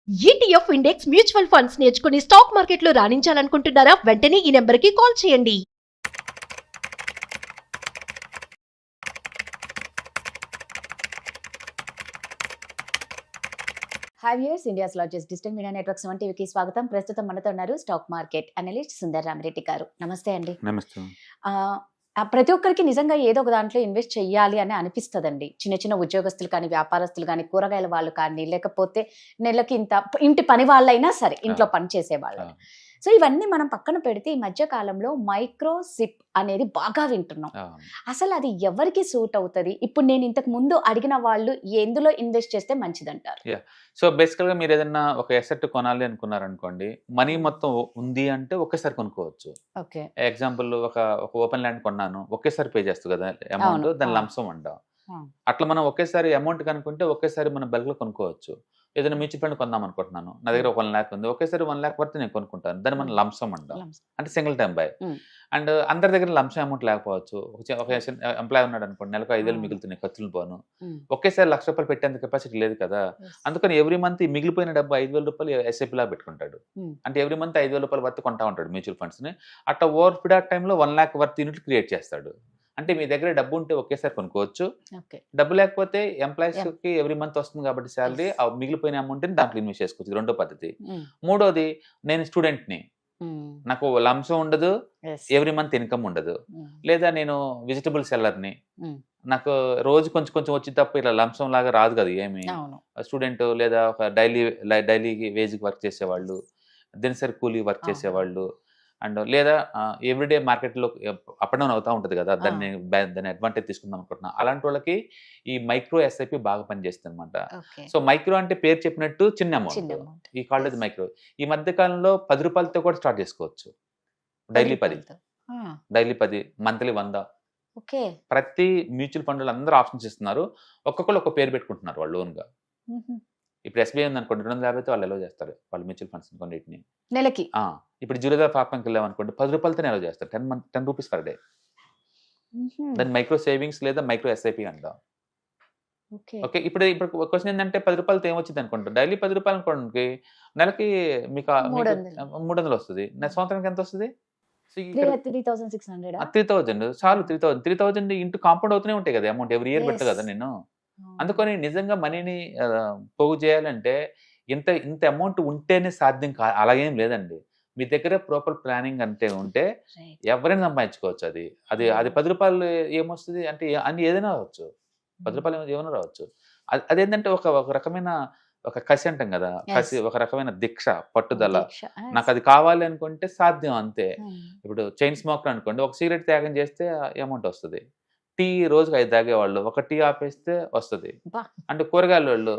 ETF index mutual funds నేర్చుకుని stock మార్కెట్లో రాణించాలనుకుంటున్నారా? వెంటనే ఈ నెంబర్కి కాల్ చేయండి. Hi viewers, India's largest digital media network seven టీవీకి స్వాగతం. ప్రస్తుతం మనతో ఉన్నారు stock market analyst Sundar Ramireddy గారు. నమస్తే అండి. నమస్తే. ప్రతి ఒక్కరికి నిజంగా ఏదో ఒక దాంట్లో ఇన్వెస్ట్ చెయ్యాలి అని అనిపిస్తుందండి. చిన్న చిన్న ఉద్యోగస్తులు కానీ, వ్యాపారస్తులు కానీ, కూరగాయల వాళ్ళు కానీ, లేకపోతే నెలకి ఇంత ఇంటి పని వాళ్ళైనా సరే, ఇంట్లో పని చేసే వాళ్ళు. సో ఇవన్నీ మనం పక్కన పెడితే ఈ మధ్య కాలంలో మైక్రో సిప్ అనేది బాగా వింటున్నాం. అసలు అది ఎవరికి సూట్ అవుతుంది? ఇప్పుడు నేను ఇంతకు ముందు అడిగిన వాళ్ళు ఎందులో ఇన్వెస్ట్ చేస్తే మంచిదంటారు? సో బేసికల్ గా మీరు ఏదైనా ఒక ఎసెట్ కొనాలి అనుకున్నారనుకోండి, మనీ మొత్తం ఉంది అంటే ఒకేసారి కొనుక్కోవచ్చు. ఓకే, ఎగ్జాంపుల్ ఒక ఓపెన్ ల్యాండ్ కొన్నాను, ఒకేసారి పే చేస్తుంది కదా అమౌంట్, దాని లంసం అంట. అట్లా మనం ఒకేసారి అమౌంట్ కనుక్కుంటే ఒకేసారి మనం బల్క్ లో కొనుక్కోవచ్చు. ఏదైనా మ్యూచువల్ ఫండ్ కొందాం అనుకుంటున్నాను, నా దగ్గర 1 lakh ఉంది, ఒకేసారి 1 lakh వర్త్ నేను కొనుక్కుంటాను, దాన్ని మనం లంసం అంటాం, అంటే సింగిల్ టైం బై. అండ్ అందరి దగ్గర లంసం అమౌంట్ లేకపోవచ్చు. ఒక ఎంప్లాయ్ ఉన్నాడు అనుకోండి, నెలకు 5,000 మిగులుతున్నాయి, ఖర్చులు పోను, ఒకేసారి ₹1,00,000 పెట్టేంత కెపాసిటీ లేదు కదా. అందుకని ఎవ్రీ మంత్ మిగిలిపోయిన డబ్బు ₹5,000 ఎస్ఐపి లా పెట్టుకుంటాడు. అంటే ఎవ్రీ మంత్ ₹5,000 వర్త్ కొంటా ఉంటాడు మ్యూచువల్ ఫండ్స్ ని. అట్లా ఓవర్ పీరియడ్ ఆఫ్ టైంలో 1 lakh వర్త్ యూనిట్లు క్రియేట్ చేస్తాడు. అంటే మీ దగ్గర డబ్బు ఉంటే ఒకేసారి కొనుక్కోవచ్చు, డబ్బు లేకపోతే ఎంప్లాయీస్ కి ఎవ్రీ మంత్ వస్తుంది కాబట్టి శాలరీ, ఆ మిగిలిపోయిన అమౌంట్ ని దాంట్లో ఇన్వెస్ట్ చేసుకోవచ్చు. రెండో పద్ధతి. మూడోది, నేను స్టూడెంట్ ని, నాకు లంసం ఉండదు, ఎవ్రీ మంత్ ఇన్కమ్ ఉండదు, లేదా నేను వెజిటబుల్ సెల్లర్ని, నాకు రోజు కొంచెం కొంచెం వచ్చి తప్ప ఇలా లంసం లాగా రాదు కదా ఏమి. స్టూడెంట్ లేదా ఒక డైలీ వేజ్కి వర్క్ చేసేవాళ్ళు, దినసరి కూలీ వర్క్ చేసేవాళ్ళు, అండ్ లేదా ఎవ్రీడే మార్కెట్లో అప్ అండ్ డౌన్ అవుతూ ఉంటుంది కదా, దాన్ని అడ్వాంటేజ్ తీసుకుందాం అనుకుంటున్నా, అలాంటి వాళ్ళకి ఈ మైక్రో ఎస్ఐపి బాగా పనిచేస్తుంది అనమాట. సో మైక్రో అంటే పేరు చెప్పినట్టు చిన్న అమౌంట్, ఈ కాల్డ్ మైక్రో. ఈ మధ్య కాలంలో ₹10తో కూడా స్టార్ట్ చేసుకోవచ్చు. Daily 10, monthly 100. ప్రతి మ్యూచువల్ ఫండ్ అందరూ ఆప్షన్స్ ఇస్తున్నారు, ఒక్కొక్కరు ఒక పేరు పెట్టుకుంటున్నారు వాళ్ళు ఓన్ గా. ఇప్పుడు ఎస్బీఐ ఉంది అనుకోండి, 250 వాళ్ళు ఎలా చేస్తారు వాళ్ళు మ్యూచువల్ ఫండ్స్ కొన్నిటిని నెలకి. ఇప్పుడు జీరోదా పాపంకి వెళ్ళాం అనుకోండి, ₹10తో ఎలా చేస్తారు, 10 రూపీస్ పర్ డే. దాన్ని మైక్రో సేవింగ్స్ లేదా మైక్రో ఎస్ఐపి అంటాం. ఓకే, ఇప్పుడు క్వశ్చన్ ఏంటంటే ₹10తో ఏమొచ్చింది అనుకుంటారు, డైలీ ₹10 అనుకోండి, నెలకి మీకు 300 వస్తుంది, సంవత్సరానికి ఎంత వస్తుంది? 3,000 చాలు. 3,000 ఇంటూ కాంపౌండ్ అవుతూనే ఉంటాయి కదా అమౌంట్, ఎవ్రీ ఇయర్ పెట్టు కదా నేను. అందుకని నిజంగా మనీని పోగు చేయాలంటే ఇంత అమౌంట్ ఉంటేనే సాధ్యం అలాగేం లేదండి. మీ దగ్గర ప్రాపర్ ప్లానింగ్ అంటే ఉంటే ఎవరైనా సంపాదించుకోవచ్చు. అది ₹10 ఏమొస్తుంది అంటే అన్ని ఏదైనా రావచ్చు, ₹10 ఏమైనా రావచ్చు. అదేంటంటే ఒక రకమైన ఒక కసి అంటాం కదా, కసి, ఒక రకమైన దీక్ష, పట్టుదల. నాకు అది కావాలి అనుకుంటే సాధ్యం అంతే. ఇప్పుడు చైన్ స్మోకర్ అనుకోండి, ఒక సిగరెట్ త్యాగం చేస్తే అమౌంట్ వస్తుంది. టీ రోజుకి 5 తాగేవాళ్ళు ఒక టీ ఆపేస్తే వస్తుంది. అంటే కూరగాయల వాళ్ళు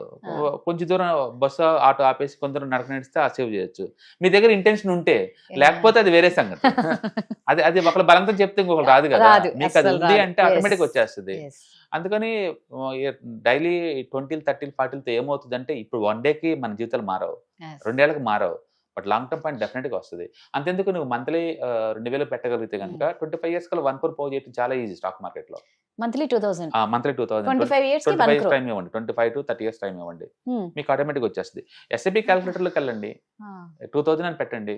కొంచెం దూరం బస్సు ఆటో ఆపేసి కొందరు నడక నడిస్తే ఆ సేవ్ చేయొచ్చు. మీ దగ్గర ఇంటెన్షన్ ఉంటే, లేకపోతే అది వేరే సంగతి. అది ఒకళ్ళు బలంతో చెప్తే ఇంకొకరు రాదు కదా, మీకు అది ఉంది అంటే ఆటోమేటిక్ వచ్చేస్తుంది. అందుకని డైలీ 20, 30, 40తో ఏమవుతుంది అంటే, ఇప్పుడు 1 డేకి మన జీవితాలు మారవు, 2 ఏళ్ళకి మారవు, బట్ లాంగ్ టర్మ్ పాయింట్ డెఫినెట్గా వస్తుంది. అంతెందుకు, నువ్వు మంత్లీ 2,000 పెట్టగలిగితే కనుక 25 years కల్లా 1 crore పోగు చేయడం చాలా ఈజీ స్టాక్ మార్కెట్ లో. మంత్లీ 2,000 25 years టైం ఇవ్వండి, 25 to 30 years టైం ఇవ్వండి, మీకు ఆటోమేటిక్ వచ్చేస్తుంది. ఎస్ఐపి క్యాలిక్యులేటర్లోకి వెళ్ళండి, 2,000 అని పెట్టండి,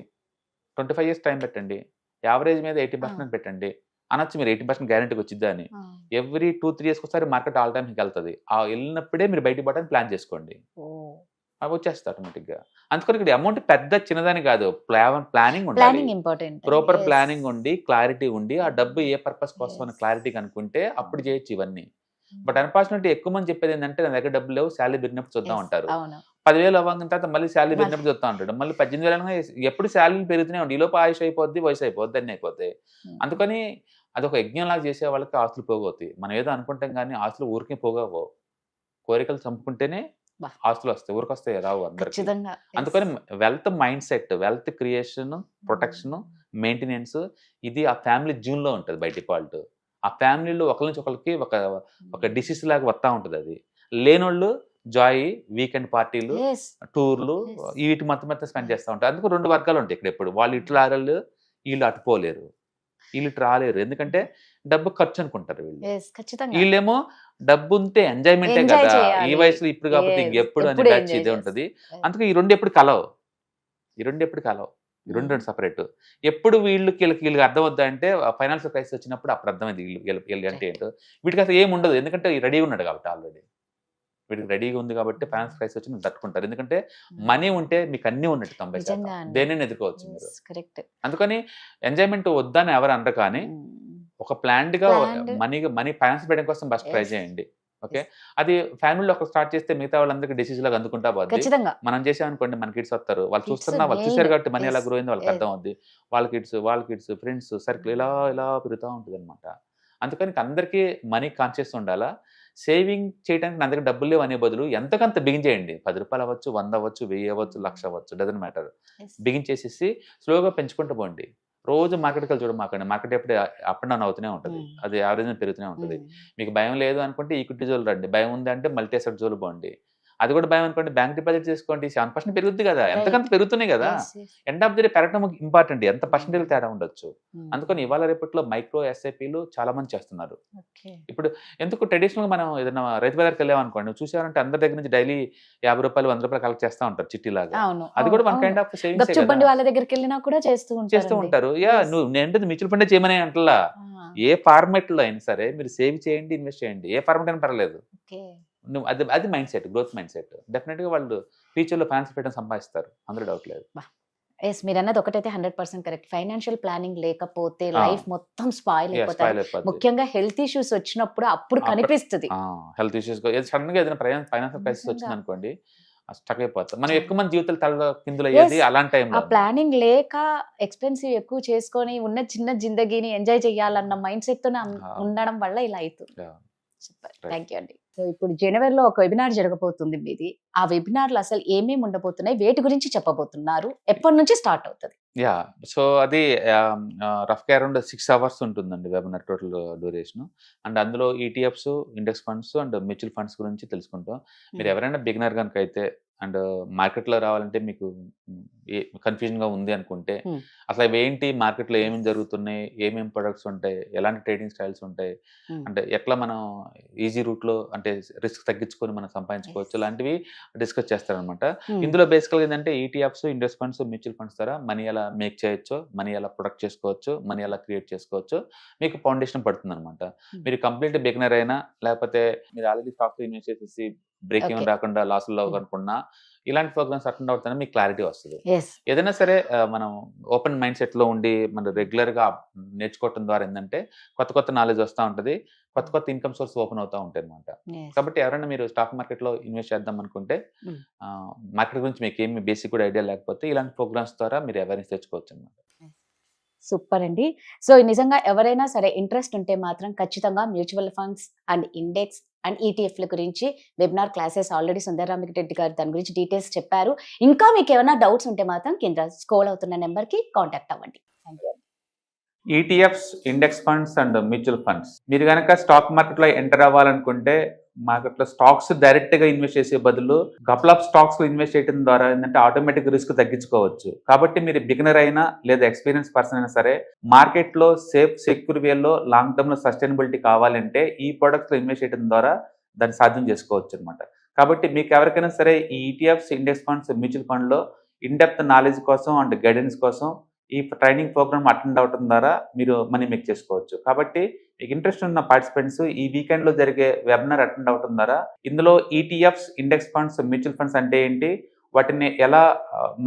25 years టైం పెట్టండి, యావరేజ్ మీద 80% పెట్టండి. అనొచ్చు మీరు 80% గ్యారెంటీకి వచ్చిద్దా అని. ఎవ్రీ 2-3 years ఒకసారి మార్కెట్ ఆల్ టైమ్కి వెళ్తుంది, ఆ వెళ్ళినప్పుడే మీరు బయట పడడానికి ప్లాన్ చేసుకోండి, అవి వచ్చేస్తాయి ఆటోమేటిక్ గా. అందుకని ఇక్కడ అమౌంట్ పెద్ద చిన్నదని కాదు, ప్లానింగ్ ఉండాలి, ప్రాపర్ ప్లానింగ్ ఉండి, క్లారిటీ ఉండి, ఆ డబ్బు ఏ పర్పస్ కోసం అని క్లారిటీ కనుక్కుంటే అప్పుడు చేయొచ్చు ఇవన్నీ. బట్ అన్ఫార్చునేట్లీ ఎక్కువ మంది చెప్పేది ఏంటంటే, నా దగ్గర డబ్బులు లేవు, శాలరీ పెరిగినప్పుడు చూద్దాం అంటారు. 10,000 అవ్వగిన తర్వాత మళ్ళీ శాలరీ పెరిగినప్పుడు చూద్దాం అంటాడు, మళ్ళీ 18,000 ఎప్పుడు శాలరీ పెరుగుతూనే ఉండి, ఈ లోపు ఆయుష్ అయిపోద్ది, వయసు అయిపోద్ది, అన్నీ అయిపోతాయి. అందుకని అదొక యజ్ఞంలాగా చేసే వాళ్ళకి ఆస్తులు పోగవుతాయి. మనం ఏదో అనుకుంటాం కానీ ఆస్తులు ఊరికే పోగవు, కోరికలు చంపుకుంటేనే ఆస్తులు వస్తాయి, ఊరికొస్తాయి రావు అందరికి. అందుకని wealth mind set, wealth creation, protection, maintenance, ఇది ఆ ఫ్యామిలీ జూన్ లో ఉంటుంది బై డిఫాల్ట్. ఆ ఫ్యామిలీలో ఒకరి నుంచి ఒకరికి ఒక డిసీజ్ లాగా వస్తూ ఉంటుంది. అది లేనోళ్ళు జాయ్, వీకెండ్ పార్టీలు, టూర్లు, వీటి మొత్తం స్పెండ్ చేస్తూ ఉంటారు. అందుకు 2 వర్గాలు ఉంటాయి ఇక్కడ. ఎప్పుడు వాళ్ళు ఇట్లా రాలేరు, వీళ్ళు అటుపోలేరు, వీళ్ళు ఇటు రాలేరు, ఎందుకంటే డబ్బు ఖర్చు అనుకుంటారు వీళ్ళు. వీళ్ళేమో డబ్బు ఉంటే ఎంజాయ్మెంటే Enjoy కదా. ఈ చేయాలి. వయసులో ఇప్పుడు కాకపోతే Yes. ఇంకెప్పుడు అనే ఎప్పుడు బ్యాచ్ enjoy ఇదే చేస్తాం. ఉంటది. Yes. అందుకే ఈ రెండు ఎప్పుడు కలవు. ఈ రెండు ఎప్పుడు కలవు. ఈ రెండు సెపరేట్. ఎప్పుడు వీళ్ళకి అర్థం అవుద్దా అంటే ఫైనాన్షియల్ క్రైసిస్ వచ్చినప్పుడు అప్పుడు అర్థమైంది వీళ్ళు అంటే ఏంటో. వీటికి అసలు ఏమి ఉండదు, ఎందుకంటే రెడీగా ఉన్నాడు కాబట్టి ఆల్రెడీ. వీడికి రెడీగా ఉంది కాబట్టి ఫైనాన్స్ క్రైసిస్ వచ్చి మీరు తట్టుకుంటారు. ఎందుకంటే మనీ ఉంటే మీకు అన్నీ ఉన్నట్టు 90%. నిజంగా అండి. దేనిని ఎదుర్కోవచ్చు మీరు. Yes, correct. అందుకని ఎంజాయ్మెంట్ వద్దని ఎవరు అనరు, కానీ ఒక ప్లాన్డ్ గా Planned. మనీ ఫైనాన్స్ పెట్టడం కోసం ఫస్ట్ ట్రై Yes. చేయండి. ఓకే, అది ఫ్యామిలీలో ఒక స్టార్ట్ చేస్తే మిగతా వాళ్ళందరికీ డిసీజ్ లాగా అందుకుంటా పోద్ది. ఖచ్చితంగా. మనం చేసామనుకోండి, మన కిడ్స్ వస్తారు, వాళ్ళు Kids చూస్తున్నా, వాళ్ళు main. చూసారు కాబట్టి మనీ ఎలా Yes. గ్రో అయిందో వాళ్ళకి Yes. అర్థం అవుద్ది. వాళ్ళ కిడ్స్ ఫ్రెండ్స్ సర్కిల్ ఇలా ఇలా పెరుగుతూ ఉంటుంది అనమాట. అందుకని అందరికీ మనీ కాన్షియస్ ఉండాలా. సేవింగ్ చేయడానికి నా దగ్గర డబ్బులు లేవు అనే బదులు ఎంతకంత బిగిన్ చేయండి. 10 రూపాయలు అవ్వచ్చు, 100 అవ్వచ్చు, 1000 అవ్వచ్చు, 1,00,000 అవ్వచ్చు, డజన్ మ్యాటర్. Yes. బిగిన్ చేసేసి స్లోగా పెంచుకుంటూ పోండి. రోజు మార్కెట్కి వెళ్ళి చూడమాకండి. మార్కెట్ ఎప్పుడు అప్ అండ్ డౌన్ అవుతూనే ఉంటుంది. అది యావరేజ్ పెరుగుతూనే ఉంటుంది. మీకు భయం లేదు అనుకుంటే ఈక్విటీ జోలు రండి. భయం ఉంది అంటే మల్టీ అసెట్ జోలు పోండి. అది కూడా భయం అనుకోండి, బ్యాంక్ డిపాజిట్ చేసుకోండి. 7% పెరుగుద్ది కదా, ఎంతకంత పెరుగుతున్నాయి కదా. Yes, yes. End of the day పెరగడం ఇంపార్టెంట్. ఎంత పర్సెంటేజ్ తేడా ఉండొచ్చు. Hmm. అందుకని ఇవాళ రేపట్లో మైక్రో ఎస్ఐపీలు చాలా మంది చేస్తున్నారు. Okay. ఇప్పుడు ఎందుకు ట్రెడిషనల్ గా మనం ఏదైనా రైతు బజార్కి వెళ్ళామనుకోండి, చూసారంటే అందరి దగ్గర నుంచి డైలీ 50 రూపాయలు 100 రూపాయలు కలెక్ట్ చేస్తూ ఉంటారు చిట్టీలాగా. అవును. అది కూడా వన్ అవును. కైండ్ ఆఫ్ సేవింగ్స్ గప్చుప్ బండి వాళ్ళ దగ్గరికి వెళ్ళినా కూడా చేస్తూ చేస్తూ ఉంటారు. ఉంటారు. యా, నువ్వు నేను మ్యూచువల్ ఫండ్ చేయమని అంటలా. ఏ ఫార్మాట్ లో అయినా సరే మీరు సేవ్ చేయండి, ఇన్వెస్ట్ చేయండి. ఏ ఫార్మాట్ అయినా పర్లేదు. నువ్వు అది mind set, growth mind set. Definite గా వాళ్ళు ఫ్యూచర్ లో ఫైనాన్స్ ఫ్రీడమ్ సంపాదిస్తారు, అందులో డౌట్ లేదు. ఎస్, మీరు అన్నది ఒకటైతే 100% కరెక్ట్. ఫైనాన్షియల్ ప్లానింగ్ లేకపోతే ఆ. లైఫ్ మొత్తం స్పాయిల్ అయిపోతారు. స్పాయిల్ అయిపోద్ది. ముఖ్యంగా హెల్త్ ఇష్యూస్ వచ్చినప్పుడు అప్పుడు అప్పుడు- కనిపిస్తుంది. హెల్త్ ఇష్యూస్ సడన్ గా ఏదైనా ఫైనాన్షియల్ క్రైసిస్ నిజంగా. వచ్చింది అనుకోండి, స్టక్ అయిపోతాం. మనం ఎక్కువ మంది జీవితాలు తల కిందులు Yes. అయ్యేది అలాంటి ఆ టైంలో. ప్లానింగ్ లేక ఎక్స్పెన్సివ్ ఎక్కువ చేసుకొని ఉన్న చిన్న జిందగీని ఎంజాయ్ చేయాలన్న మైండ్ సెట్ తోనే ఉండడం వల్ల ఇలా అవుతుంది. Yeah. Super, Right. Thank you అండి. సో ఇప్పుడు జనవరిలో ఒక వెబినార్ జరగబోతుంది మీది. ఆ వెబినార్ లో అసలు ఏమేమి ఉండబోతున్నాయి, వేటి గురించి చెప్పబోతున్నారు, ఎప్పటి నుంచి స్టార్ట్ అవుతుంది? యా, సో అది రఫ్ గా అరౌండ్ 6 అవర్స్ ఉంటుందండి వెబినార్ టోటల్ డ్యూరేషన్. అండ్ అందులో ETFs, index funds and mutual funds గురించి తెలుసుకుంటాం. మీరు ఎవరైనా బిగినర్ కనుక అయితే అండ్ మార్కెట్లో రావాలంటే మీకు కన్ఫ్యూజన్ గా ఉంది అనుకుంటే, Hmm. అసలు అవి ఏంటి, మార్కెట్లో ఏమేమి జరుగుతున్నాయి, ఏమేమి ప్రొడక్ట్స్ ఉంటాయి, ఎలాంటి ట్రేడింగ్ స్టైల్స్ ఉంటాయి, Hmm. అంటే ఎట్లా మనం ఈజీ రూట్ లో అంటే రిస్క్ తగ్గించుకొని మనం సంపాదించుకోవచ్చు, Yes. లాంటివి డిస్కస్ చేస్తారనమాట. Hmm. ఇందులో బేసికల్గా ఏంటంటే ETFs, index funds, mutual funds ద్వారా మనీ ఎలా మేక్ చేయొచ్చు, మనీ ఎలా ప్రొడక్ట్ చేసుకోవచ్చు, మనీ ఎలా క్రియేట్ చేసుకోవచ్చు, మీకు ఫౌండేషన్ పడుతుంది అనమాట. Hmm. మీరు కంప్లీట్ బిగినర్ అయినా, లేకపోతే మీరు ఆల్రెడీ స్టాక్ ఇన్వెస్ట్ చేసేసి బ్రేక్ Okay. ఈవెన్ రాకుండా లాసుల్లో అనుకున్నా, ఇలాంటి ప్రోగ్రామ్స్ అటెండ్ అవుతానే మీకు క్లారిటీ వస్తుంది. Yes. ఏదైనా సరే మనం ఓపెన్ మైండ్ సెట్ లో ఉండి మనం రెగ్యులర్ గా నేర్చుకోవటం ద్వారా ఏంటంటే కొత్త కొత్త నాలెడ్జ్ వస్తూ ఉంటది, కొత్త కొత్త ఇన్కమ్ సోర్స్ ఓపెన్ అవుతూ ఉంటాయి అనమాట. Yes. కాబట్టి ఎవరైనా మీరు స్టాక్ మార్కెట్ లో ఇన్వెస్ట్ చేద్దాం అనుకుంటే, Mm. మార్కెట్ గురించి మీకు ఏమి బేసిక్ కూడా ఐడియా లేకపోతే ఇలాంటి ప్రోగ్రామ్స్ ద్వారా మీరు అవేర్నెస్ తెచ్చుకోవచ్చు అనమాట. సూపర్ అండి. సో నిజంగా ఎవరైనా సరే ఇంట్రెస్ట్ ఉంటే మాత్రం ఖచ్చితంగా mutual funds and index and ఈటీఎఫ్ల గురించి వెబినార్ క్లాసెస్ ఆల్రెడీ సుందరరామిరెడ్డి గారు దాని గురించి డీటెయిల్స్ చెప్పారు. ఇంకా మీకు ఏమైనా డౌట్స్ ఉంటే మాత్రం కింద స్క్రోల్ అవుతున్న నెంబర్కి కాంటాక్ట్ అవ్వండి. Thank you. ETFs, index funds and mutual funds, మీరు కనుక స్టాక్ మార్కెట్ లో ఎంటర్ అవ్వాలనుకుంటే, మార్కెట్ లో స్టాక్స్ డైరెక్ట్ గా ఇన్వెస్ట్ చేసే బదులు కపుల్ ఆఫ్ స్టాక్స్ లో ఇన్వెస్ట్ చేయడం ద్వారా ఏంటంటే ఆటోమేటిక్ రిస్క్ తగ్గించుకోవచ్చు. కాబట్టి మీరు బిగినర్ అయినా లేదా ఎక్స్పీరియన్స్ పర్సన్ అయినా సరే, మార్కెట్ లో సేఫ్ సెక్యూర్ వేలో లాంగ్ టర్మ్ లో సస్టైనబిలిటీ కావాలంటే ఈ ప్రొడక్ట్స్ లో ఇన్వెస్ట్ చేయడం ద్వారా దాన్ని సాధ్యం చేసుకోవచ్చు అనమాట. కాబట్టి మీకు ఎవరికైనా సరే ఈ ETFs, index funds, mutual fund లో ఇన్డెప్త్ నాలెడ్జ్ కోసం అండ్ గైడెన్స్ కోసం ఈ ట్రైనింగ్ ప్రోగ్రామ్ అటెండ్ అవడం ద్వారా మీరు మనీ మేక్ చేసుకోవచ్చు. కాబట్టి మీకు ఇంట్రెస్ట్ ఉన్న పార్టిసిపెంట్స్ ఈ వీకెండ్ లో జరిగే వెబినార్ అటెండ్ అవడం ద్వారా ఇందులో ETFs, index funds, mutual funds అంటే ఏంటి, వాటిని ఎలా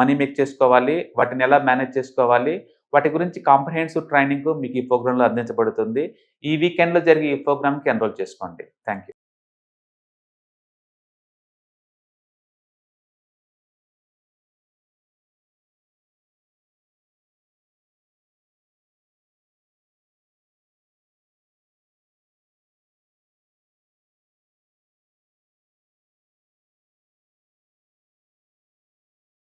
మనీ మేక్ చేసుకోవాలి, వాటిని ఎలా మేనేజ్ చేసుకోవాలి, వాటి గురించి కాంప్రహెన్సివ్ ట్రైనింగ్ మీకు ఈ ప్రోగ్రామ్ లో అందించబడుతుంది. ఈ వీకెండ్ లో జరిగే ఈ ప్రోగ్రామ్ కి ఎన్రోల్ చేసుకోండి. Thank you.